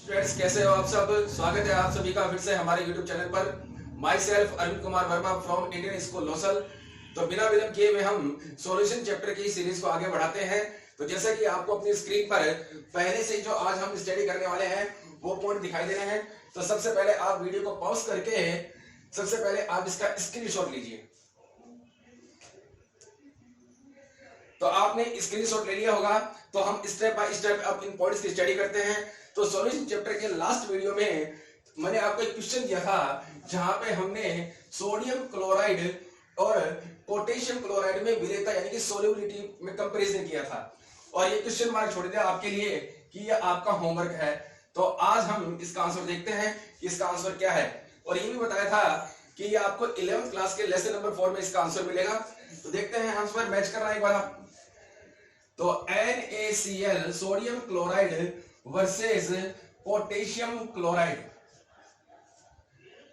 Students, कैसे हो आप सब। स्वागत है आप सभी का फिर से हमारे YouTube चैनल पर। Myself Arvind Kumar Verma from Indian school Losal. तो बिना विलंब किए हुए हम सॉल्यूशन चैप्टर की सीरीज को आगे बढ़ाते हैं। तो जैसा कि आपको अपनी स्क्रीन पर पहले से जो आज हम स्टडी करने वाले हैं वो पॉइंट दिखाई दे रहे हैं। तो सबसे पहले आप वीडियो को पॉज करके सबसे पहले आप इसका स्क्रीनशॉट लीजिए। तो आपने स्क्रीनशॉट ले लिया होगा। तो हम स्टेप बाय स्टेप अब इन पॉइंट्स की स्टडी करते हैं। तो सॉल्यूशन चैप्टर के लास्ट वीडियो में मैंने आपको एक क्वेश्चन दिया था जहां पे हमने सोडियम क्लोराइड और पोटेशियम क्लोराइड में विलेयता यानी कि सोल्युबिलिटी में कंपैरिजन किया था। और ये क्वेश्चन मार्क छोड़ दिया आपके लिए कि ये आपका होमवर्क है। तो आज हम इसका आंसर देखते हैं कि इसका आंसर क्या है। और ये भी बताया था कि ये आपको 11th क्लास के लेसन नंबर 4 में इसका आंसर मिलेगा। तो देखते हैं आंसर मैच कर रहा है एक बार आप। तो NaCl sodium chloride versus potassium chloride.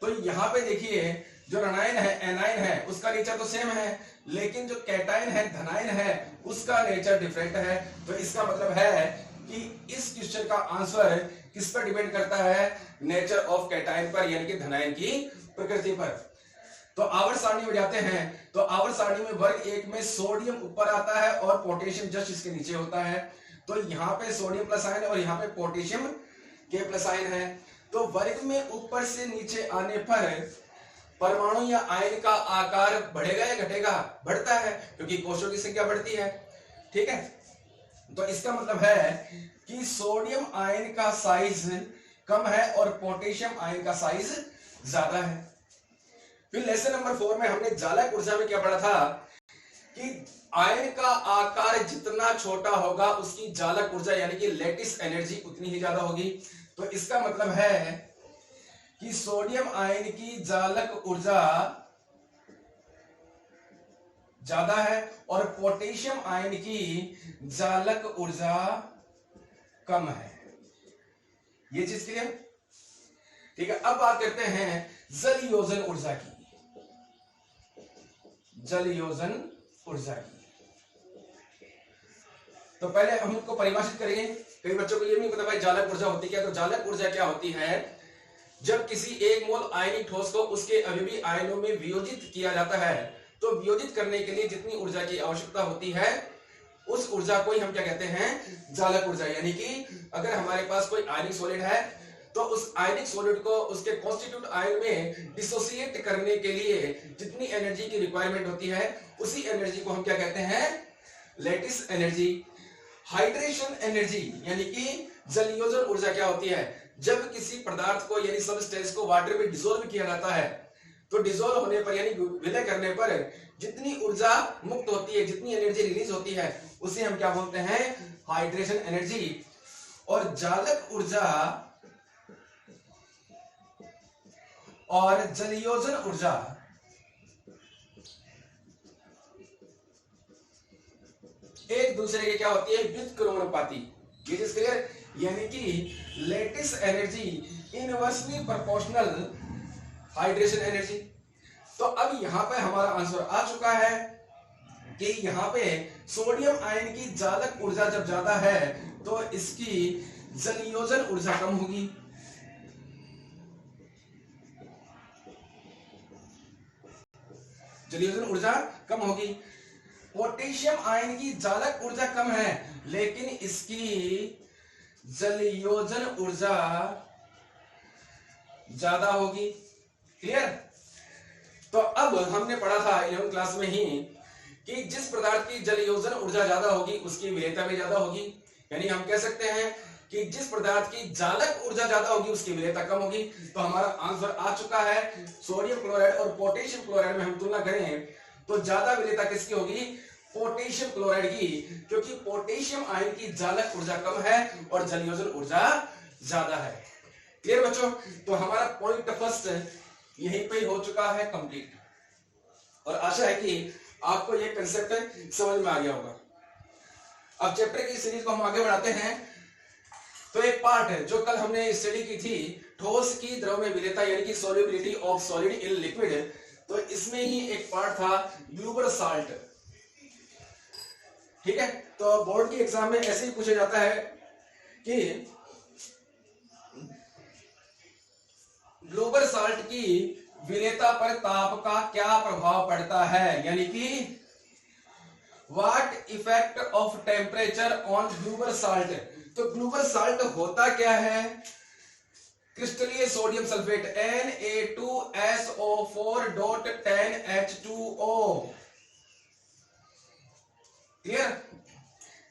तो यहां पे देखिए जो ऋणायन है एनायन है उसका नेचर तो सेम है, लेकिन जो कैटायन है धनायन है उसका नेचर डिफरेंट है। तो इसका मतलब है कि इस क्वेश्चन का आंसर किस पर डिपेंड करता है, नेचर ऑफ कैटायन पर यानी कि धनायन की प्रकृति पर। तो आवर्त सारणी में जाते हैं। तो आवर्त सारणी में वर्ग 1 में सोडियम ऊपर आता है और पोटेशियम जस्ट इसके नीचे होता है। तो यहाँ पे सोडियम प्लस आयन और यहाँ पे पोटेशियम के प्लस आयन है। तो वर्ग में ऊपर से नीचे आने पर परमाणु या आयन का आकार बढ़ेगा या घटेगा? बढ़ता है, क्योंकि कोशों की संख्या बढ़ती है। ठीक है, तो इसका मतलब है कि सोडियम आयन का साइज कम है और पोटेशियम आयन का साइज ज्यादा है। फिर लेसन नंबर 4 में हमने जालक ऊर्जा में क्या पढ़ा था कि आयन का आकार जितना छोटा होगा उसकी जालक ऊर्जा यानी कि लैटिस एनर्जी उतनी ही ज्यादा होगी। तो इसका मतलब है कि सोडियम आयन की जालक ऊर्जा ज्यादा है और पोटेशियम आयन की जालक ऊर्जा कम है। ये चीज क्लियर? ठीक है, अब बात करते हैं जल योजन ऊर्जा की। जल योजन ऊर्जा की तो पहले हम इसको परिभाषित करेंगे। कई बच्चों को ये नहीं पता भाई जालक ऊर्जा होती क्या। तो जालक ऊर्जा क्या होती है? जब किसी एक मोल आयनिक ठोस को उसके अवयवी आयनों में वियोजित किया जाता है तो वियोजित करने के लिए जितनी ऊर्जा की आवश्यकता होती है उस ऊर्जा को ही हम क्या कहते हैं? जालक ऊर्जा। यानी कि अगर हमारे पास कोई आयनिक सॉलिड है तो उस आयनिक सॉलिड को उसके कॉन्स्टिट्यूट आयन में डिसोसिएट करने के लिए जितनी एनर्जी की रिक्वायरमेंट होती है उसी एनर्जी को हम क्या कहते हैं? Lattice energy. हाइड्रेशन एनर्जी यानी कि जलयोजन ऊर्जा क्या होती है? जब किसी पदार्थ को यानी सबस्टेंस को वाटर में डिसोल्व किया जाता है तो डिसोल्व होने पर यानी विलय करने पर जितनी ऊर्जा मुक्त होती है, जितनी एनर्जी रिलीज होती है उसे हम क्या बोलते हैं? Hydration energy. और जालक ऊर्जा और जलयोजन ऊर्जा एक दूसरे के क्या होती है? व्युत्क्रमणुपाती। ये चीज क्लियर? यानी कि lattice energy inversely proportional hydration energy. तो अब यहां पे हमारा आंसर आ चुका है कि यहां पे सोडियम आयन की जालक ऊर्जा जब ज्यादा है तो इसकी जलयोजन ऊर्जा कम होगी। जलयोजन ऊर्जा कम होगी। पोटेशियम आयन की जालक ऊर्जा कम है लेकिन इसकी जलयोजन ऊर्जा ज्यादा होगी। क्लियर? तो अब हमने पढ़ा था 11th क्लास में ही कि जिस पदार्थ की जलयोजन ऊर्जा ज्यादा होगी उसकी विलेयता भी ज्यादा होगी। यानी हम कह सकते हैं कि जिस पदार्थ की जालक ऊर्जा ज्यादा होगी उसकी विलेयता कम होगी। तो हमारा आंसर आ चुका है। सोडियम क्लोराइड और पोटेशियम क्लोराइड में हम तुलना करें तो ज्यादा विलेयता किसकी होगी? पोटेशियम क्लोराइड की, क्योंकि पोटेशियम आयन की जालक ऊर्जा कम है और जलयोजन ऊर्जा ज्यादा है। क्लियर बच्चों? तो हमारा पॉइंट फर्स्ट यहीं पे हो चुका है कंप्लीट। और आशा है कि आपको ये कंसेप्ट समझ में आ गया होगा। अब चैप्टर की सीरीज को हम आगे बढ़ाते हैं। तो एक पार्ट है जो कल हमने स्टडी की थी, ठोस की द्रव में विलेयता यानी कि solubility of solid in liquid. तो इसमें ही एक पार्ट था ग्लूबर साल्ट। ठीक है, तो बोर्ड के एग्जाम में ऐसे ही पूछा जाता है कि ग्लोबल साल्ट की विलेयता पर ताप का क्या प्रभाव पड़ता है, यानी कि what effect of temperature on global salt. तो ग्लोबल साल्ट होता क्या है, क्रिस्टलीय सोडियम सल्फेट Na2SO4.10H2O, क्लियर।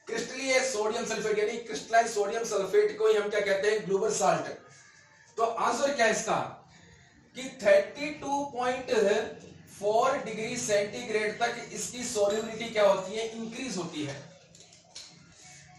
क्रिस्टलीय सोडियम सल्फेट यानी क्रिस्टलाइज सोडियम सल्फेट को ही हम क्या कहते हैं, ग्लोबल साल्ट। तो आंसर क्या है इसका कि 32.4 डिग्री सेंटीग्रेड तक इसकी सोल्युबिलिटी क्या होती है, इंक्रीज होती है,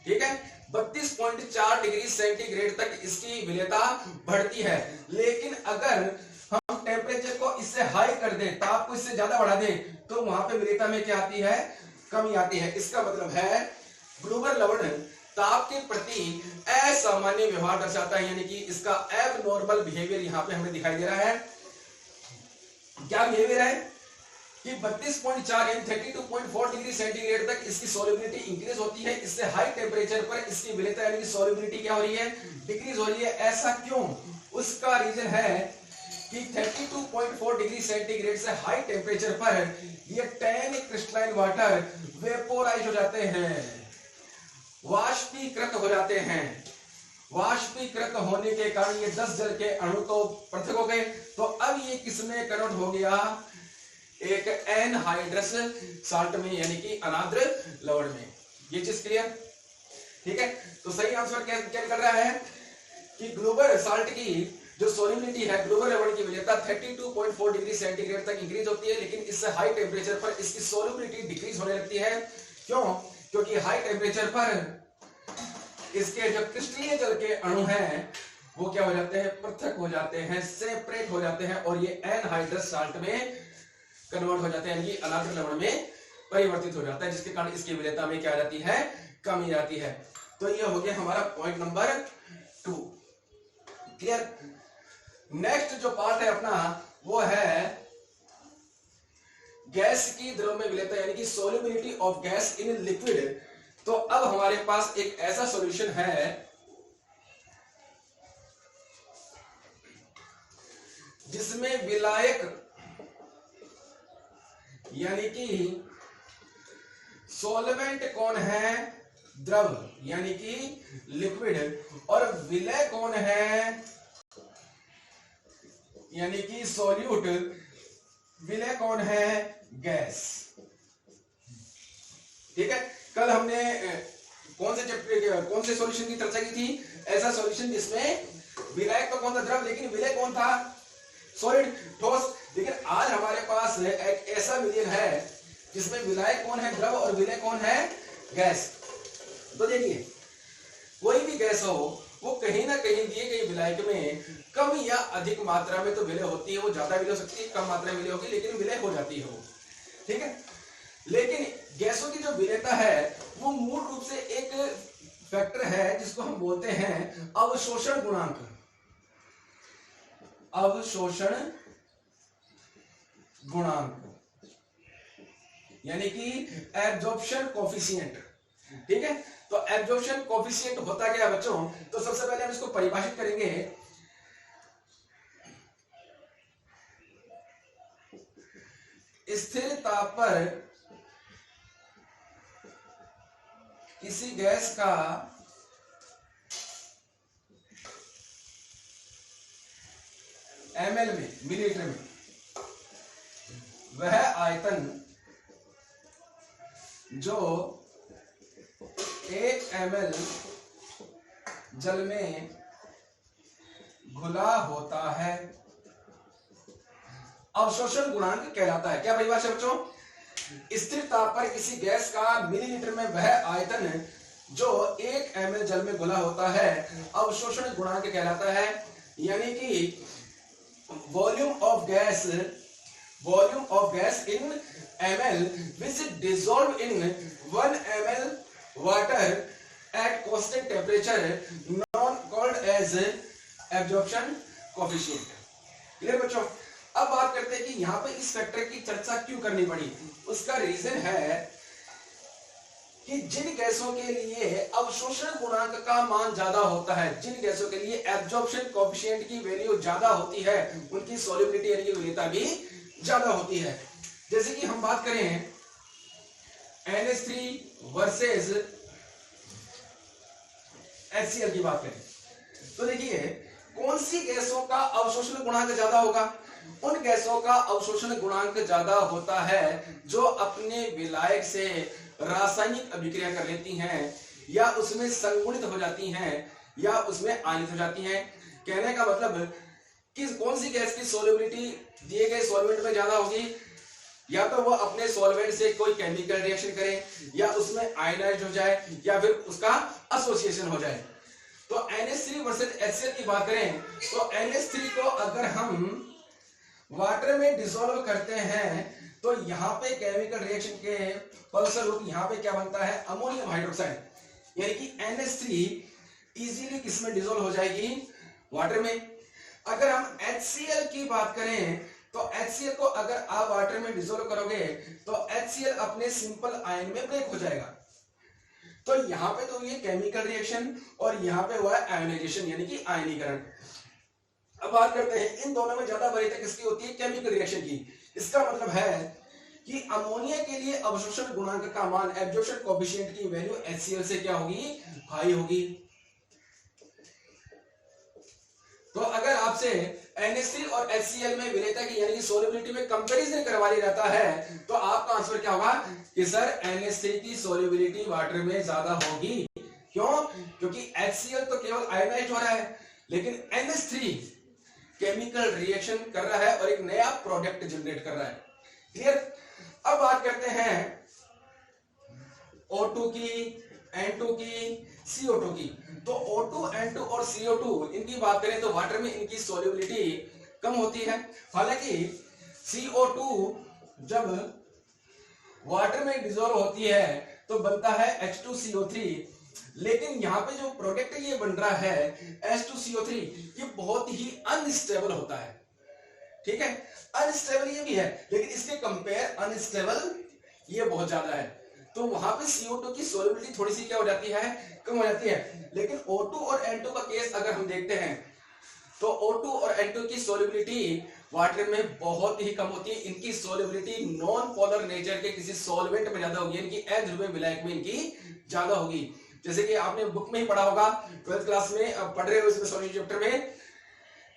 ठीक है। 32.4 डिग्री सेंटीग्रेड तक इसकी विलेयता बढ़ती है। लेकिन अगर हम टेम्परेचर को इससे हाई कर दें, ताप को इससे ज्यादा बढ़ा दें, तो वहां पे विलेयता में क्या आती है, कमी आती है। इसका मतलब है ग्लोबल लवण ताप के प्रति असामान्य व्यवहार दर्शाता है, यानी कि इसका एबनॉर्मल बिहेवियर यहां पे हमें दिखाई दे रहा है। क्या बिहेवियर है कि 32.4 यानी 32.4 डिग्री सेंटीग्रेड तक इसकी सोल्युबिलिटी इंक्रीज होती है। इससे हाई टेम्परेचर पर इसकी विलेयता यानी कि सोल्युबिलिटी क्या हो रही है, डिक्रीज हो रही है। ऐसा क्यों, उसका रीजन है कि 32.4 डिग्री सेंटीग्रेड से हाई टेम्परेचर पर ये 10 क्रिस्टलाइन वाटर वेपोराइज हो जाते हैं, वाष्पीकृत हो जाते हैं। वाष्पीकृत होने के कारण ये 10 जल के अणु तो पृथक हो गए, तो अब ये किसमें कन्वर्ट हो गया, एक एनहाइड्रस साल्ट में, यानी कि अनाद्र लवण में। ये चीज क्लियर, ठीक है। तो सही आंसर क्या कर रहा है कि ग्लोबल साल्ट की जो सोल्युबिलिटी है, ग्लोबल लवण की विलेयता 32.4 डिग्री सेंटीग्रेड तक इंक्रीज होती है, लेकिन इससे हाई टेम्परेचर पर इसकी सोल्युबिलिटी डिक्रीज होने लगती है। क्यों, क्योंकि हाई टेम्परेचर पर इसके जो क्रिस्टलीय जल के अणु हैं वो क्या हो जाते हैं, पृथक हो जाते हैं, सेपरेट हो जाते हैं, और ये एनहाइड्रस साल्ट में कन्वर्ट हो जाते हैं, यानी कि अनाद्र लवण में परिवर्तित हो जाता है, जिसके कारण इसकी विलेयता में क्या आ जाती है, कमी आती है। तो ये हो गया हमारा पॉइंट नंबर 2, क्लियर। नेक्स्ट जो पार्ट है अपना वो है गैस की द्रव में विलेयता, यानी कि solubility of gas in liquid. तो अब हमारे पास एक ऐसा सॉल्यूशन है जिसमें विलायक यानी कि सॉल्वेंट कौन है, द्रव यानी कि लिक्विड, और विलय कौन है, यानी कि सॉल्यूट। विलय कौन है, गैस, ठीक है। कल हमने कौन से चैप्टर कौन से सॉल्यूशन की चर्चा की थी, ऐसा सॉल्यूशन जिसमें विलायक तो कौन था, द्रव, लेकिन विलय कौन था, सॉलिड, ठोस। लेकिन आज हमारे पास एक ऐसा विलयन है जिसमें विलायक कौन है, द्रव, और विलय कौन है, गैस। तो देखिए कोई भी गैस हो वो कहीं ना कहीं दिए गए विलायक में कम या अधिक मात्रा में तो विलय होती है, वो ज्यादा विलय हो सकती है, कम मात्रा में विलय होगी, लेकिन विलय हो जाती है वो, ठीक है। लेकिन गैसों की जो विलेयता है वो मूल रूप से एक फैक्टर है जिसको हम बोलते हैं अवशोषण गुणांक। अवशोषण गुणांक यानी कि एब्जॉर्प्शन कोफिशिएंट, ठीक है। तो एब्जॉर्प्शन कोफिशिएंट होता क्या है बच्चों, तो सबसे पहले हम इसको परिभाषित करेंगे। स्थिर ताप पर किसी गैस का ml में, मिलीलीटर में, वह आयतन जो 1 ml जल में घुला होता है अवशोषण गुणांक कहलाता है। क्या परिभाषा बच्चों, स्थिर ताप पर किसी गैस का मिलीलीटर में वह आयतन जो 1 ml जल में घुला होता है अवशोषण गुणांक कहलाता है। यानी कि volume of gas in ml which dissolve in 1 ml water at constant temperature known called as absorption coefficient। Clear बच्चों। अब बात करते हैं कि यहाँ पे इस फैक्टर की चर्चा क्यों करनी पड़ी। उसका रीजन है कि जिन गैसों के लिए अवशोषण गुणांक का मान ज्यादा होता है, जिन गैसों के लिए एब्जॉर्प्शन कोएफिशिएंट की वैल्यू ज्यादा होती है, उनकी सॉल्युबिलिटी यानी कि विलेयता भी ज्यादा होती है। जैसे कि हम बात करें NH3 वर्सेस HCl की बात करें तो देखिए कौन सी गैसों का अवशोषण गुणांक ज्यादा होगा? उन गैसों का अवशोषण गुणांक ज्यादा होता है जो अपने विलायक से रासायनिक अभिक्रिया कर लेती हैं या उसमें संगुणित हो जाती हैं या उसमें आयनित हो जाती हैं। कहने का मतलब कि कौन सी गैस की सॉल्युबिलिटी दिए गए सॉल्वेंट में ज्यादा होगी, या तो वो अपने सॉल्वेंट से कोई केमिकल रिएक्शन करे या उसमें आयनाइज हो जाए या फिर उसका एसोसिएशन हो जाए। तो NH3 वर्सेस HCl की बात करें तो NH3 को अगर हम वाटर में डिसॉल्व करते हैं तो यहाँ पे केमिकल रिएक्शन के फलस्वरूप यहाँ पे क्या बनता है? अमोनियम हाइड्रोक्साइड, यानी कि NH3 इजीली किसमें डिसॉल्व हो जाएगी? वाटर में। अगर हम HCl की बात करें तो HCl को अगर आप वाटर में डिसॉल्व करोगे तो HCl अपने सिंपल आयन में ब्रेक हो जाएगा। तो यहाँ पे तो ये केमिकल रिएक्शन और यहाँ पे हुआ आयोनाइजेशन यानी कि आयनीकरण। अब बात करते हैं इन दोनों में ज्यादा वरीयता किसकी होती है? केमिकल रिएक्शन की। इसका मतलब है कि अमोनिया के लिए अवशोषण गुणांक का मान एब्जॉर्प्शन कोएफिशिएंट की वैल्यू HCl से क्या होगी? हाई होगी। तो अगर आपसे NH3 और HCl में विलेयता की यानी कि सॉल्युबिलिटी में कंपैरिजन करवाया जाता है तो आपका आंसर क्या होगा कि सर NH3 की सॉल्युबिलिटी वाटर में ज्यादा होगी। क्यों? क्योंकि HCl तो केवल आयोनाइज हो रहा है लेकिन NH3 केमिकल रिएक्शन कर रहा है और एक नया प्रोडक्ट जनरेट कर रहा है। क्लियर? अब बात करते हैं O2 की, N2 की, CO2 की। तो O2, N2 और CO2 इनकी बात करें तो वाटर में इनकी सॉल्युबिलिटी कम होती है। हालांकि CO2 जब वाटर में डिसॉल्व होती है तो बनता है H2CO3, लेकिन यहाँ पे जो प्रोडक्ट ये बन रहा है H2CO3 ये बहुत ही अनस्टेबल होता है। ठीक है, अनस्टेबल ये भी है लेकिन इसके कंपेयर अनस्टेबल ये बहुत ज्यादा है। तो वहां पे CO2 की सॉल्युबिलिटी थोड़ी सी क्या हो जाती है? कम हो जाती है। लेकिन O2 और N2 का केस अगर हम देखते हैं तो O2 और N2 की सॉल्युबिलिटी वाटर में बहुत ही कम होती है। इनकी सॉल्युबिलिटी नॉन पोलर नेचर के किसी सॉल्वेंट में ज्यादा होगी, इनकी अध्रुवीय विलायक में इनकी ज्यादा होगी। जैसे कि आपने बुक में ही पढ़ा होगा, 12th क्लास में पढ़ रहे हो इसमें सॉल्यूशन चैप्टर में,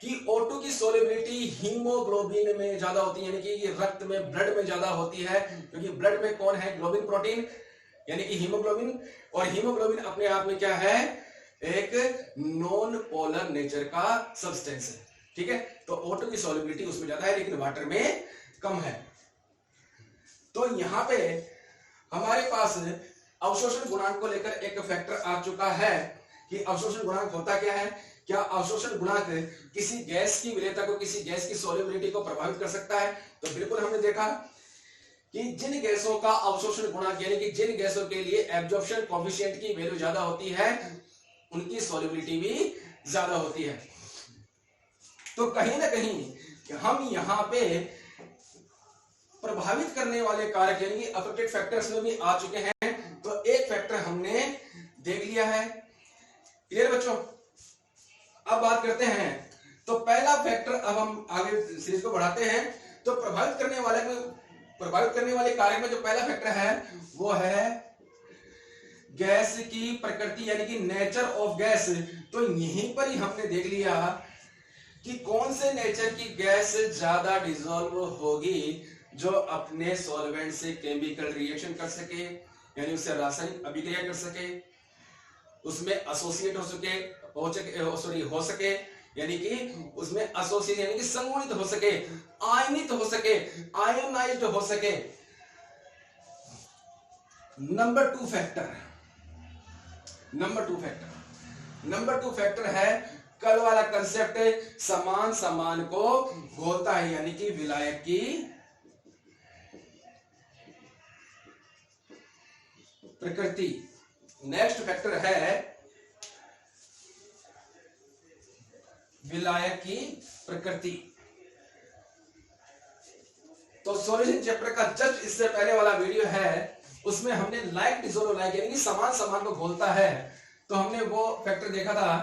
कि O2 की सॉल्युबिलिटी हीमोग्लोबिन में ज्यादा होती है, यानी कि ये रक्त में, ब्लड में ज्यादा होती है। क्योंकि ब्लड में कौन है? ग्लोबिन प्रोटीन यानी कि हीमोग्लोबिन, और हीमोग्लोबिन अपने आप में क्या है? एक नॉन पोलर नेचर का सब्सटेंस है। ठीक है, तो O2 की सॉल्युबिलिटी उसमें ज्यादा है लेकिन वाटर में कम है। तो यहां पे हमारे पास अवशोषण गुणांक को लेकर एक फैक्टर आ चुका है कि अवशोषण गुणांक होता क्या है। क्या अवशोषण गुणांक किसी गैस की विलेयता को, किसी गैस की सॉल्युबिलिटी को प्रभावित कर सकता है? तो बिल्कुल हमने देखा कि जिन गैसों का अवशोषण गुणांक यानी कि जिन गैसों के लिए एब्जॉर्प्शन कोएफिशिएंट की वैल्यू ज्यादा होती है उनकी सॉल्युबिलिटी भी ज्यादा होती है। तो कहीं ना कहीं हम यहाँ पे प्रभावित करने वाले कारक यानी कि अफेक्टेड फैक्टर्स में भी आ चुके हैं। तो एक फैक्टर हमने देख लिया है। क्लियर बच्चों? अब बात करते हैं तो पहला फैक्टर, अब हम आगे सीरीज को बढ़ाते हैं। तो प्रभावित करने वाले कारक में जो पहला फैक्टर है वो है गैस की प्रकृति यानी कि नेचर ऑफ गैस। तो यहीं पर ही हमने देख लिया कि कौन से नेचर की गैस ज्यादा डिसॉल्व होगी, जो अपने सॉल्वेंट से केमिकल रिएक्शन कर सके यानी उससे रासायनिक अभिक्रिया कर सके, उसमें एसोसिएट हो सके यानी कि उसमें एसोसिएट यानी कि संगुणित हो सके, आयनित हो सके, आयोनाइज्ड हो सके। नंबर टू फैक्टर है कल वाला कंसेप्ट, समान समान को घोलता है यानी कि विलायक की प्रकृति। नेक्स्ट फैक्टर है विलायक की प्रकृति। तो सॉल्यूशन चैप्टर का जस्ट इससे पहले वाला वीडियो है, उसमें हमने लाइक डिसोल्व लाइक यानी कि समान समान को घोलता है, तो हमने वो फैक्टर देखा था।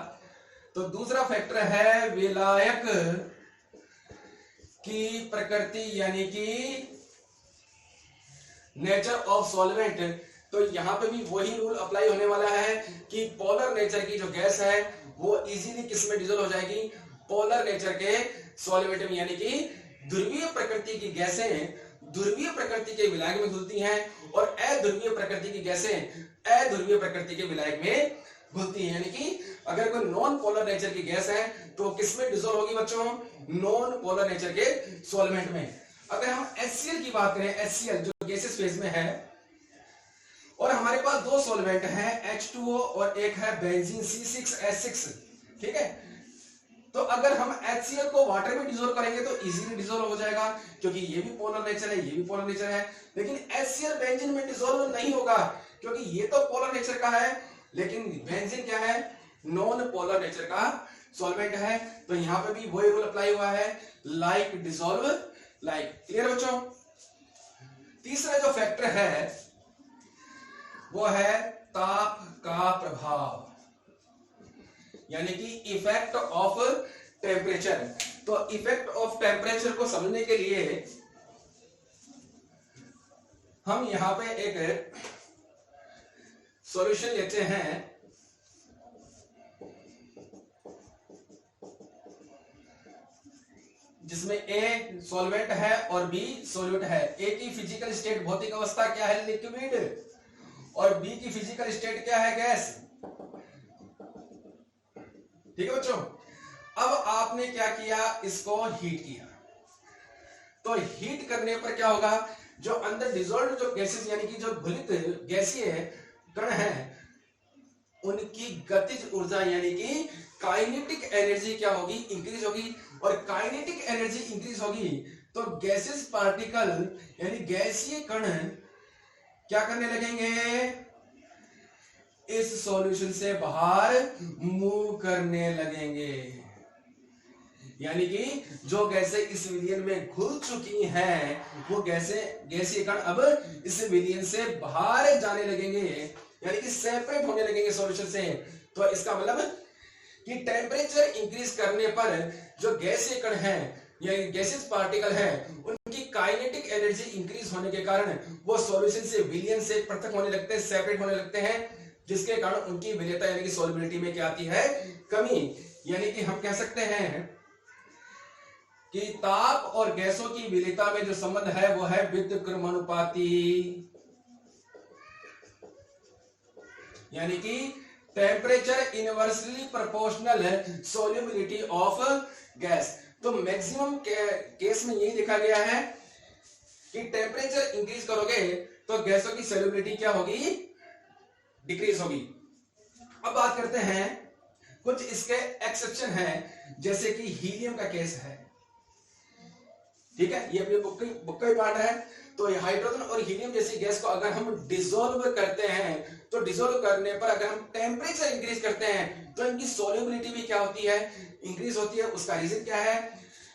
तो दूसरा फैक्टर है विलायक की प्रकृति यानी कि नेचर ऑफ सॉल्वेंट। तो यहां पे भी वही रूल अप्लाई होने वाला है कि पोलर नेचर की जो गैस है वो इजीली किस में डिसॉल्व हो जाएगी, पोलर नेचर के सॉल्वेंट में, यानी कि ध्रुवीय प्रकृति की गैसें ध्रुवीय प्रकृति के विलायक में घुलती हैं और अध्रुवीय प्रकृति की गैसें अध्रुवीय प्रकृति के विलायक में घुलती हैं। यानी कि अगर कोई नॉन पोलर नेचर की गैस है तो किस में डिसॉल्व होगी बच्चों, नॉन पोलर नेचर के सॉल्वेंट में। अगर हम HCl की बात करें, HCl जो गैसेस फेज में है और हमारे पास दो सॉल्वेंट हैं H2O और एक है बेंजीन C6H6, ठीक है। तो अगर हम HCl को वाटर में डिसॉल्व करेंगे तो इजीली डिसॉल्व हो जाएगा क्योंकि ये भी पोलर नेचर है, ये भी पोलर नेचर है। लेकिन HCl बेंजीन में डिसॉल्व नहीं होगा क्योंकि ये तो पोलर नेचर का है, लेकिन बेंजीन क्या है, नॉन पोलर नेचर का सॉल्वेंट है। तो यहां पे भी वही रूल अप्लाई हुआ है, लाइक डिसॉल्व लाइक। क्लियर बच्चों। तीसरा जो फैक्टर है वो है ताप का प्रभाव यानी कि इफेक्ट ऑफ टेम्परेचर। तो इफेक्ट ऑफ टेम्परेचर को समझने के लिए हम यहां पे एक सॉल्यूशन लेते हैं जिसमें ए सॉल्वेंट है और बी सॉल्यूट है। ए की फिजिकल स्टेट भौतिक अवस्था क्या है, लिक्विड, और बी की फिजिकल स्टेट क्या है, गैस। ठीक है बच्चों। अब आपने क्या किया, इसको हीट किया। तो हीट करने पर क्या होगा, जो अंदर डिसॉल्व्ड जो गैसेस यानी कि जो घुलित गैसीय कण हैं उनकी गतिज ऊर्जा यानी कि काइनेटिक एनर्जी क्या होगी, इंक्रीज होगी। और काइनेटिक एनर्जी इंक्रीज होगी तो गैसेस पार्टिकल यानी गैसीय कण क्या करने लगेंगे, इस सॉल्यूशन से बाहर मूव करने लगेंगे। यानी कि जो गैसें इस विलयन में घुल चुकी हैं वो गैसीय कण अब इस विलयन से बाहर जाने लगेंगे यानी कि सेपरेट होने लगेंगे सॉल्यूशन से। तो इसका मतलब कि टेम्परेचर इंक्रीज करने पर जो गैसीय कण हैं या गैसेस पार्टिकल हैं उनकी काइनेटिक एनर्जी इंक्रीज होने के कारण वो सॉल्यूशन से विलयन से पृथक होने लगते हैं, सेपरेट होने लगते हैं, जिसके कारण उनकी विलेयता यानी कि सॉल्युबिलिटी में क्या आती है, कमी। यानी कि हम कह सकते हैं कि ताप और गैसों की विलेयता में जो संबंध है वो है व्युत्क्रमानुपाती। यानी कि temperature inversely proportional solubility of gas. तो मैक्सिमम केस में यही देखा गया है कि टेम्परेचर इंक्रीज करोगे तो गैसों की सोल्युबिलिटी क्या होगी, डिक्रीज होगी। अब बात करते हैं कुछ इसके एक्सेप्शन हैं, जैसे कि हीलियम का केस है। ठीक है, ये अपनी बुक का ही पार्ट है। तो हाइड्रोजन और हीलियम जैसी गैस को अगर हम डिसॉल्व करते हैं तो डिसॉल्व करने पर अगर हम टेम्परेचर इंक्रीज करते हैं तो इनकी सोल्युबिलिटी भी क्या होती है, इंक्रीज होती है। उसका रीजन क्या है,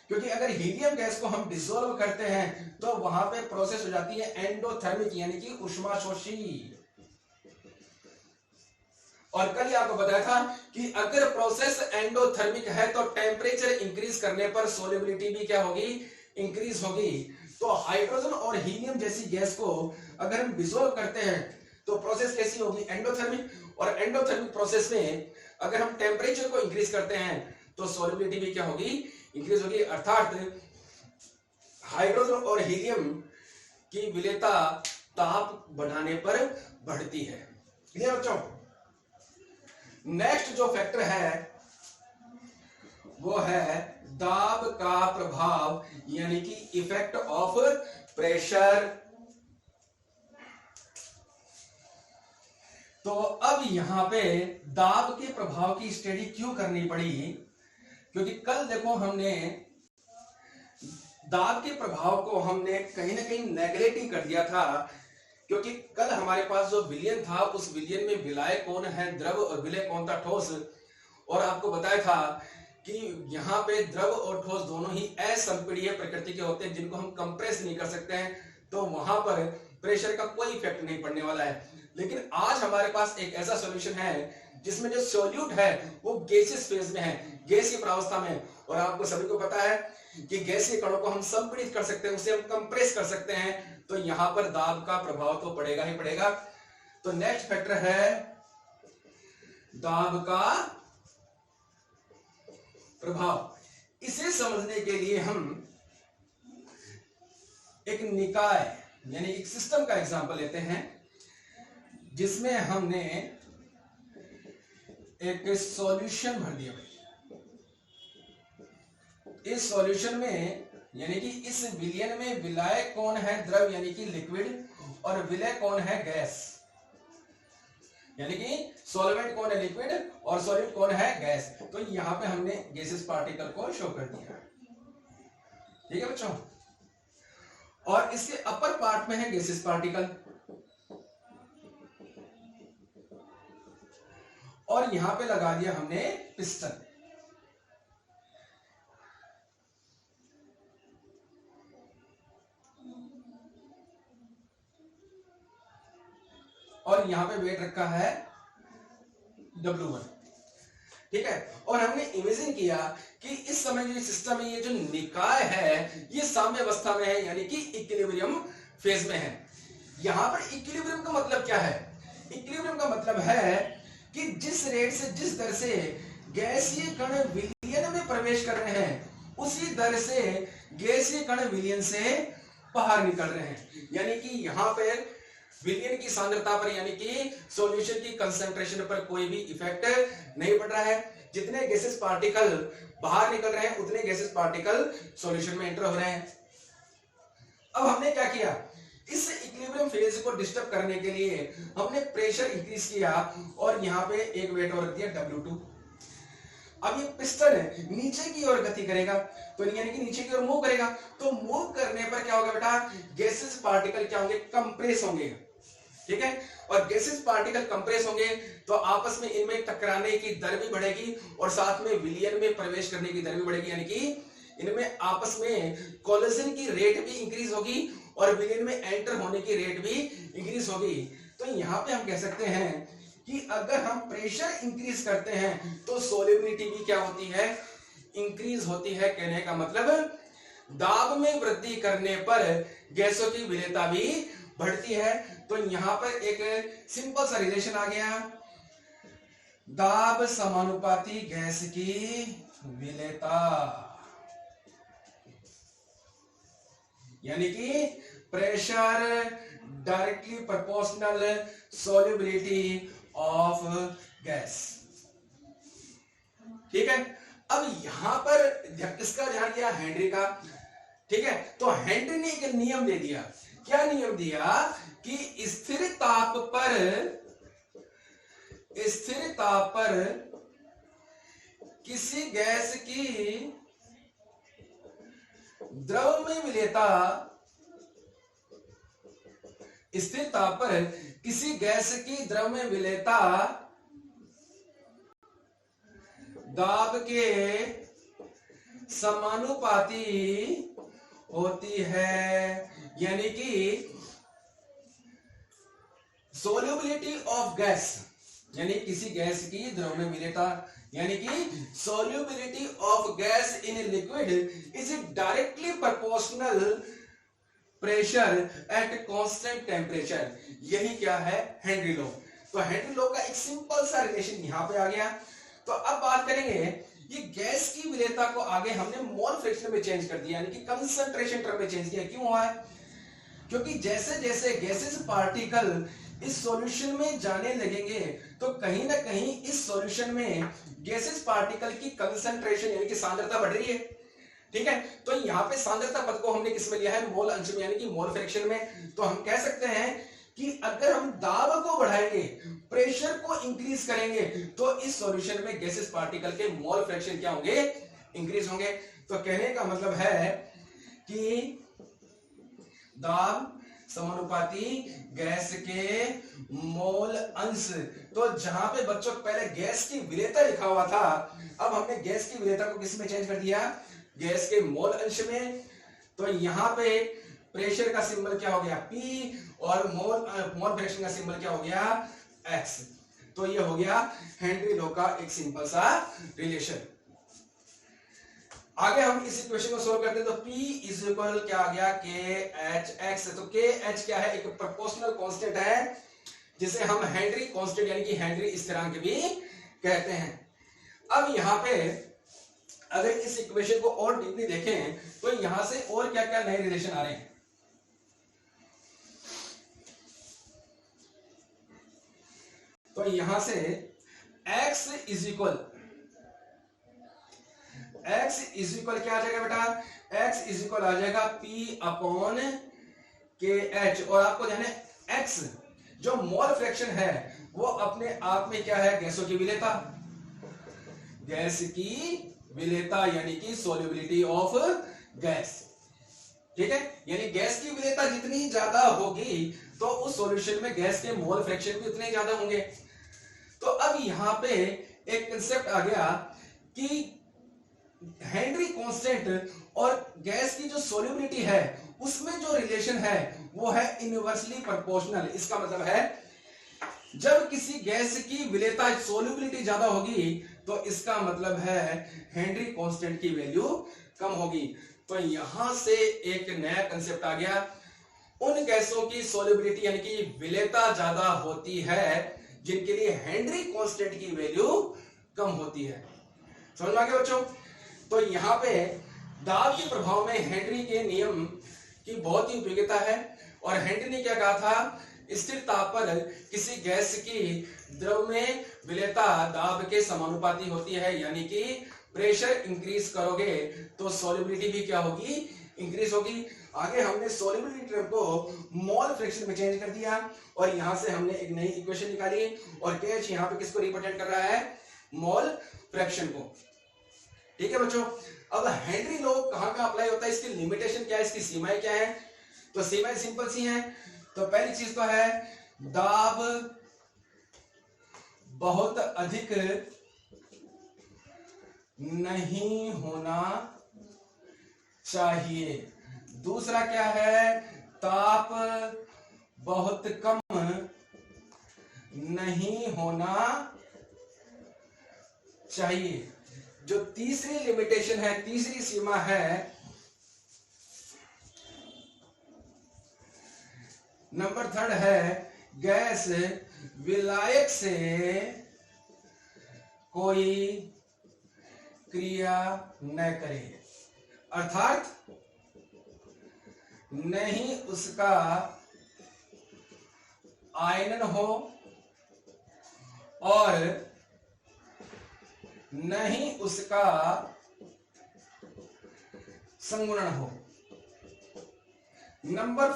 क्योंकि अगर हीलियम गैस को हम डिसॉल्व करते हैं तो वहां पे प्रोसेस हो जाती है एंडोथर्मिक यानी कि ऊष्माशोषी। और कल ही आपको बताया था कि अगर प्रोसेस एंडोथर्मिक है तो टेम्परेचर इंक्रीज करने पर सोल्युबिलिटी भी क्या होगी, इंक्रीज होगी। तो हाइड्रोजन और हीलियम जैसी गैस को अगर हम डिसॉल्व करते हैं तो प्रोसेस कैसी होगी, एंडोथर्मिक। और एंडोथर्मिक प्रोसेस में अगर हम टेम्परेचर को इंक्रीज करते हैं तो सोल्युबिलिटी भी क्या होगी, इंक्रीज होगी। अर्थात हाइड्रोजन और हीलियम की विलेयता ताप बढ़ाने पर बढ़ती है। क्लियर बच्चों। नेक्स्ट जो फैक्टर है वो है दाब का प्रभाव यानी कि इफेक्ट ऑफ प्रेशर। तो अब यहां पे दाब के प्रभाव की स्टडी क्यों करनी पड़ी, क्योंकि कल देखो हमने दाब के प्रभाव को हमने कहीं ना कहीं नेगलेक्ट ही कर दिया था, क्योंकि कल हमारे पास जो विलयन था उस विलयन में विलाय कौन है, द्रव, और विलय कौन था, ठोस। और आपको बताया था कि यहाँ पे द्रव और ठोस दोनों ही असंपीड्य प्रकृति के होते हैं जिनको हम कंप्रेस नहीं कर सकते हैं। तो वहां पर प्रेशर का कोई इफेक्ट नहीं पड़ने वाला है। लेकिन आज हमारे पास एक ऐसा सॉल्यूशन है जिसमें जो सॉल्यूट है वो गैसियस फेज में है, गैस की प्रावस्था में। और आपको सभी को पता है कि गैस के कणों को हम संपीड़ित कर सकते हैं, उसे हम कंप्रेस कर सकते हैं, तो यहां पर दाब का प्रभाव तो पड़ेगा ही पड़ेगा। तो नेक्स्ट फैक्टर है दाब का प्रभाव। इसे समझने के लिए हम एक निकाय यानी एक सिस्टम का एग्जांपल लेते हैं, जिसमें हमने एक सॉल्यूशन भर दिया। इस सॉल्यूशन में यानी कि इस विलयन में विलाय कौन है? द्रव यानी कि लिक्विड, और विलय कौन है? गैस। यानी कि सॉल्वेंट कौन है? लिक्विड, और सॉल्यूट कौन है? गैस। तो यहां पे हमने गैसेस पार्टिकल को शो कर दिया, ठीक है बच्चों। और इसके अपर पार्ट में है गैसेस पार्टिकल, और यहां पे लगा दिया हमने पिस्टन। और यहां पे वेट रखा है W1, ठीक है। और हमने इमेजिन किया कि इस समय जो सिस्टम है, ये जो निकाय है, ये साम्य अवस्था में है, यानी कि इक्विलिब्रियम फेज में है। यहां पर इक्विलिब्रियम का मतलब क्या है? इक्विलिब्रियम का मतलब है कि जिस रेट से, जिस दर से गैसीय कण विलयन में प्रवेश कर रहे हैं, उसी दर से गैसीय कण विलयन से बाहर निकल रहे हैं। यानी कि यहां पर विलयन की सांद्रता पर यानी कि सॉल्यूशन की कंसंट्रेशन पर कोई भी इफेक्ट नहीं पड़ रहा है। जितने गैसेस पार्टिकल बाहर निकल रहे हैं, उतने गैसेस पार्टिकल सॉल्यूशन में एंटर हो रहे हैं। अब हमने क्या किया? इस इक्विलिब्रियम फेज को डिस्टर्ब करने के लिए हमने प्रेशर इंक्रीज किया, और यहां पे एक वेट और रख दिया W2। अब ये पिस्टन नीचे की ओर गति करेगा, तो यानी कि नीचे की ओर मूव करेगा। तो मूव करने पर क्या होगा बेटा? गैसेस पार्टिकल क्या होंगे? कंप्रेस होंगे, ठीक है। और गैसेस पार्टिकल कंप्रेस होंगे तो आपस में इनमें टकराने की दर भी बढ़ेगी, और साथ में विलयन में प्रवेश करने की दर भी बढ़ेगी। यानी कि इनमें आपस में कोलिजन की रेट भी इंक्रीज होगी, और विलयन में एंटर होने की रेट भी इंक्रीज होगी। तो यहां पे हम कह सकते हैं कि अगर हम प्रेशर इंक्रीज करते हैं तो सोल्युबिलिटी भी क्या होती है? इंक्रीज होती है। कहने का मतलब दाब में वृद्धि करने पर गैसों की विलेयता भी बढ़ती है। तो यहां पर एक सिंपल सा रिलेशन आ गया, दाब समानुपाती गैस की विलेयता, यानी कि pressure directly proportional solubility of gas, ठीक है। अब यहां पर किसका ध्यान दिया? हेनरी का, ठीक है। तो हेनरी ने एक नियम दे दिया। क्या नियम दिया? कि स्थिर ताप पर किसी गैस की द्रव में विलेयता, स्थिर ताप पर किसी गैस की द्रव में विलेयता दाब के समानुपाती होती है। यानी कि सोल्युबिलिटी ऑफ गैस, यानी किसी गैस की द्रव में विलेयता, यानी कि solubility of gas in liquid is directly proportional pressure at constant temperature. यही क्या है? Henry law. तो हेनरी लॉ का एक सिंपल सा रिलेशन यहां पे आ गया। तो अब बात करेंगे, ये गैस की विलेयता को आगे हमने मोल फ्रैक्शन में चेंज कर दिया, यानी कि कंसंट्रेशन टर्म में चेंज किया। क्यों हुआ है? क्योंकि जैसे जैसे गैसेस पार्टिकल इस सॉल्यूशन में जाने लगेंगे तो कहीं ना कहीं इस सॉल्यूशन में गैसेस पार्टिकल की कंसंट्रेशन यानी कि सांद्रता बढ़ रही है, ठीक है। तो यहाँ पे सांद्रता पद को हमने किसमें लिया है? मोल अंश में, यानी कि मोल फ्रैक्शन में। तो हम कह सकते हैं कि अगर हम दाब को बढ़ाएंगे, प्रेशर को इंक्रीज करेंगे, तो इस सॉल्यूशन में गैसेस पार्टिकल के मोल फ्रैक्शन क्या होंगे? इंक्रीज होंगे। तो कहने का मतलब है कि दाब समानुपाती गैस के मोल अंश। तो जहां पे बच्चों पहले गैस की विलेयता लिखा हुआ था, अब हमने गैस की विलेयता को किस में चेंज कर दिया? गैस के मोल अंश में। तो यहां पे प्रेशर का सिंबल क्या हो गया? P, और मोल फ्रैक्शन का सिंबल क्या हो गया, x। तो ये हो गया हेनरी लॉ का एक सिंपल सा रिलेशन। आगे हम इस इक्वेशन को सोल्व करते हैं तो P इज इक्वल क्या आ गया, KH x। तो KH क्या है, एक प्रोपोर्शनल कांस्टेंट है जिसे हम हेनरी कांस्टेंट यानी कि हेनरी स्थिरांक भी कहते हैं। अब यहां पे अगर इस इक्वेशन को और डीपली देखें तो यहां से और क्या क्या नए रिलेशन आ रहे हैं। तो यहां से x इज इक्वल क्या आ जाएगा बेटा, x इज इक्वल आ जाएगा P अपॉन KH। और आपको ध्यान है x जो मोल फ्रैक्शन है वो अपने आप में क्या है, गैसों की विलेयता, गैस की विलेयता यानी कि सोल्युबिलिटी ऑफ गैस। ठीक है, यानी गैस की विलेयता जितनी ज्यादा होगी तो उस सॉल्यूशन में गैस के मोल फ्रैक्शन भी उतने ज्यादा होंगे। तो अब यहां पे एक कंसेप्ट आ गया कि हेनरी कांस्टेंट और गैस की जो सोल्युबिलिटी है उसमें जो रिलेशन है वो है इनवर्सली प्रोपोर्शनल। इसका मतलब है जब किसी गैस की विलेयता सोल्युबिलिटी ज्यादा होगी तो इसका मतलब है हेनरी कांस्टेंट की वैल्यू कम होगी। तो यहां से एक नया कंसेप्ट आ गया, उन गैसों की सोल्युबिलिटी यानी कि विलेयता ज्यादा होती है जिनके लिए हेनरी कांस्टेंट की वैल्यू कम होती है। समझ में आ गया बच्चों। तो यहां पे दाब के प्रभाव में हेनरी के नियम की बहुत ही उपयोगिता है। और हेनरी ने क्या कहा था, स्थिर ताप पर किसी गैस की द्रव में विलेयता दाब के समानुपाती होती है, यानी कि प्रेशर इंक्रीज करोगे तो सॉल्युबिलिटी भी क्या होगी, इंक्रीज होगी। आगे हमने सॉल्युबिलिटी टर्म को मोल फ्रैक्शन में चेंज कर दिया और यहां से हमने एक नई इक्वेशन निकाली और KH यहां पे किसको रिप्रेजेंट कर रहा है, मोल फ्रैक्शन को। ठीक है बच्चों। अब हेनरी लॉ कहां कहां अप्लाई होता है, इसकी लिमिटेशन क्या है, इसकी सीमाएं क्या है। तो सीमाएं सिंपल सी हैं। तो पहली चीज तो है दाब बहुत अधिक नहीं होना चाहिए। दूसरा क्या है, ताप बहुत कम नहीं होना चाहिए। जो तीसरी लिमिटेशन है, तीसरी सीमा है, नंबर 3 है गैस विलायक से कोई क्रिया न करे, अर्थात नहीं उसका आयनन हो और नहीं उसका संगुणन हो। नंबर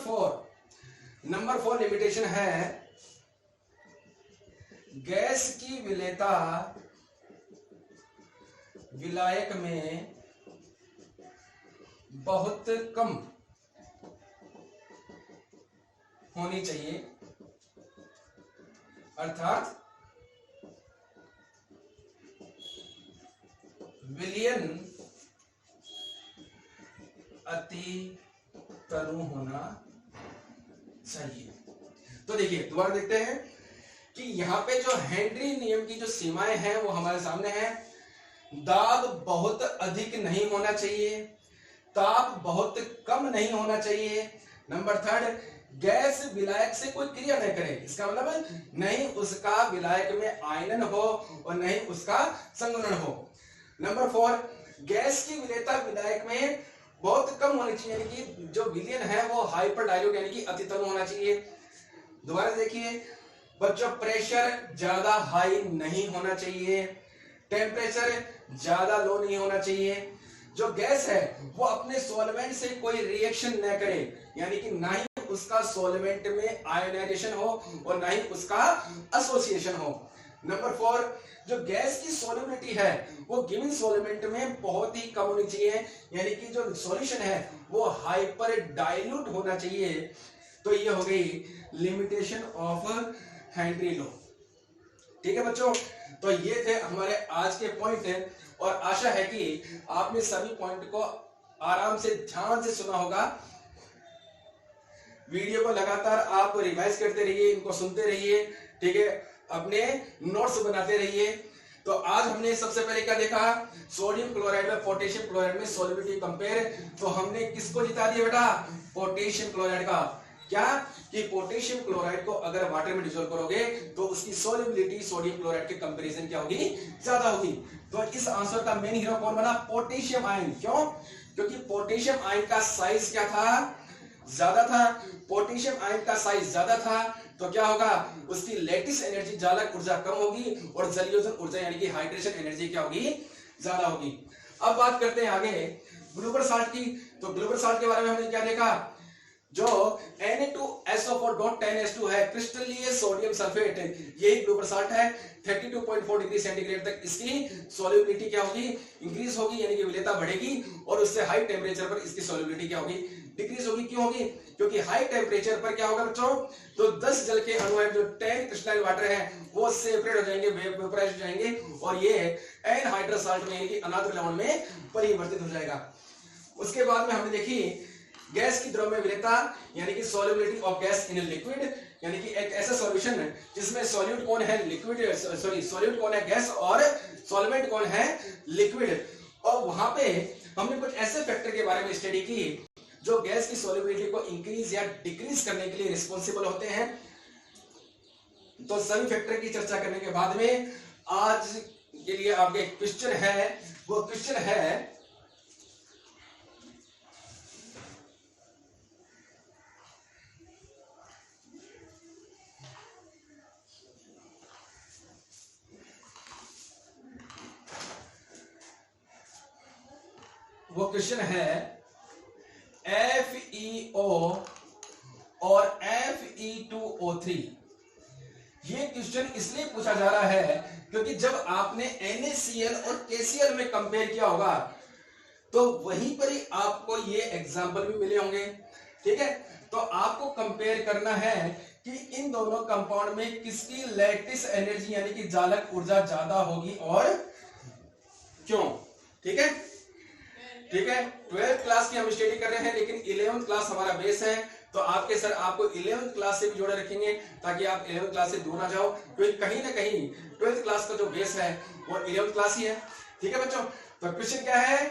4 लिमिटेशन है गैस की विलेयता विलायक में बहुत कम होनी चाहिए, अर्थात विलयन अति तनु होना चाहिए। तो देखिए दोबारा देखते हैं कि यहां पे जो हेनरी नियम की जो सीमाएं हैं वो हमारे सामने है। दाब बहुत अधिक नहीं होना चाहिए, ताप बहुत कम नहीं होना चाहिए। नंबर 3 गैस विलायक से कोई क्रिया नहीं करे, इसका मतलब नहीं उसका विलायक में आयनन हो और नहीं उसका संगुणन हो। नंबर 4 गैस की विलेयता विलायक में बहुत कम होनी चाहिए, यानी कि जो विलयन है वो हाइपर डाइल्यूट यानी कि अतितनु होना चाहिए। दोबारा देखिए बच्चों, प्रेशर ज्यादा हाई नहीं होना चाहिए, टेम्परेचर ज्यादा लो नहीं होना चाहिए। जो गैस है वो अपने सॉल्वेंट से कोई रिएक्शन न करे, यानी कि ना ही उसका सॉल्वेंट में आयोनाइजेशन हो और ना ही उसका एसोसिएशन हो। नंबर 4 जो गैस की सॉल्युबिलिटी है वो गिवन सॉल्वेंट में बहुत ही कम होनी चाहिए, यानी कि जो सॉल्यूशन है वो हाइपर डाइल्यूट होना चाहिए। तो ये हो गई लिमिटेशन ऑफ हेनरी लॉ। ठीक है बच्चों, तो ये थे हमारे आज के पॉइंट और आशा है कि आपने सभी पॉइंट को आराम से ध्यान से सुना होगा। वीडियो को लगातार आप रिवाइज करते रहिए, इनको सुनते रहिए, ठीक है, अपने नोट्स बनाते रहिए। तो आज हमने सबसे पहले क्या देखा, सोडियम क्लोराइड में पोटेशियम क्लोराइड में सॉल्युबिलिटी कंपेयर। तो हमने किसको जिता दिया बेटा, पोटेशियम क्लोराइड का। क्या कि पोटेशियम क्लोराइड को अगर वाटर में डिसॉल्व करोगे तो उसकी सॉल्युबिलिटी सोडियम क्लोराइड के कंपैरिजन क्या होगी, ज्यादा होगी। तो इस आंसर का मेन हीरो कौन बना, पोटेशियम आयन। क्यों, क्योंकि पोटेशियम आयन का साइज क्या था, ज्यादा था। पोटेशियम आयन का साइज ज्यादा था तो क्या होगा, उसकी लैटिस एनर्जी जालक ऊर्जा कम होगी और जलयोजन ऊर्जा यानी कि हाइड्रेशन एनर्जी क्या होगी, ज्यादा होगी। अब बात करते हैं आगे ग्लूबर साल्ट की। तो ग्लूबर साल्ट के बारे में हमने क्या देखा, जो Na2SO4.10H2 है, क्रिस्टलीय सोडियम सल्फेट, यही ग्लूबर साल्ट है। 32.4 डिग्री सेंटीग्रेड तक इसकी सॉल्युबिलिटी क्या होगी, इंक्रीज होगी, यानी कि विलेयता बढ़ेगी और उससे हाई टेम्परेचर पर इसकी सॉल्युबिलिटी क्या होगी, डिक्रीज होगी। क्यों होगी, क्योंकि हाई टेम्परेचर पर क्या होगा बच्चों, तो 10 जल के अणु है, जो 10 क्रिस्टलाइन वाटर है, वो सेपरेट हो जाएंगे, वेपोराइज हो जाएंगे और ये एनहाइड्रस साल्ट में यानी कि अनाद्र लवण में परिवर्तित हो जाएगा। उसके बाद में हमने देखी गैस की द्रव्य विलेयता यानी कि solubility of gas in liquid, यानी कि एक ऐसा सॉल्यूशन जिसमें सॉल्यूट कौन है, लिक्विड, सॉरी सॉल्यूट कौन है, गैस, और सॉल्वेंट कौन है, लिक्विड। और वहां पे हमने कुछ ऐसे फैक्टर के बारे में स्टडी की जो गैस की सॉल्युबिलिटी को इंक्रीज या डिक्रीज करने के लिए रिस्पॉन्सिबल होते हैं। तो सभी फैक्टर की चर्चा करने के बाद में आज के लिए आपके क्वेश्चन है, वो क्वेश्चन है FeO और Fe2O3। ये क्वेश्चन इसलिए पूछा जा रहा है क्योंकि जब आपने NaCl और KCl में कंपेयर किया होगा तो वहीं पर ही आपको ये एग्जाम्पल भी मिले होंगे, ठीक है। तो आपको कंपेयर करना है कि इन दोनों कंपाउंड में किसकी लैटिस एनर्जी यानी कि जालक ऊर्जा ज्यादा होगी और क्यों, ठीक है, ठीक है। 12th क्लास की हम स्टडी कर रहे हैं लेकिन 11th क्लास हमारा बेस है, तो आपके सर आपको 11th क्लास से भी जोड़े रखेंगे ताकि आप 11th क्लास से दूर ना जाओ, क्योंकि कहीं ना कहीं 12th क्लास का जो बेस है वो 11th क्लास ही है, ठीक है बच्चों। तो क्वेश्चन क्या है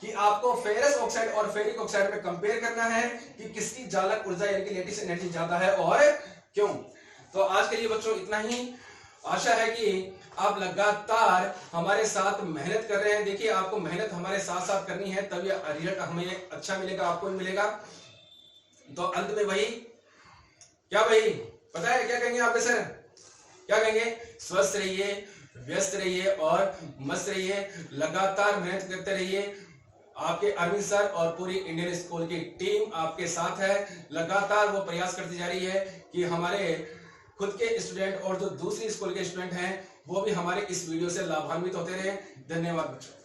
कि आपको फेरस ऑक्साइड और फेरिक ऑक्साइड में कंपेयर करना है कि किसकी जालक ऊर्जा यानी कि लैटिस एनर्जी ज्यादा है और क्यों। तो आज के लिए बच्चों इतना ही। आशा है कि आप लगातार हमारे साथ मेहनत कर रहे हैं। देखिए आपको मेहनत हमारे साथ साथ करनी है तभी रिजल्ट हमें अच्छा मिलेगा, आपको भी मिलेगा। तो अंत में वही क्या, भाई पता है क्या कहेंगे आपके सर, क्या कहेंगे, स्वस्थ रहिए, व्यस्त रहिए और मस्त रहिए, लगातार मेहनत करते रहिए। आपके अरविंद सर और पूरी इंडियन स्कूल की टीम आपके साथ है, लगातार वो प्रयास करती जा रही है कि हमारे खुद के स्टूडेंट और जो दूसरी स्कूल के स्टूडेंट हैं वो भी हमारे इस वीडियो से लाभान्वित होते रहे। धन्यवाद बच्चों।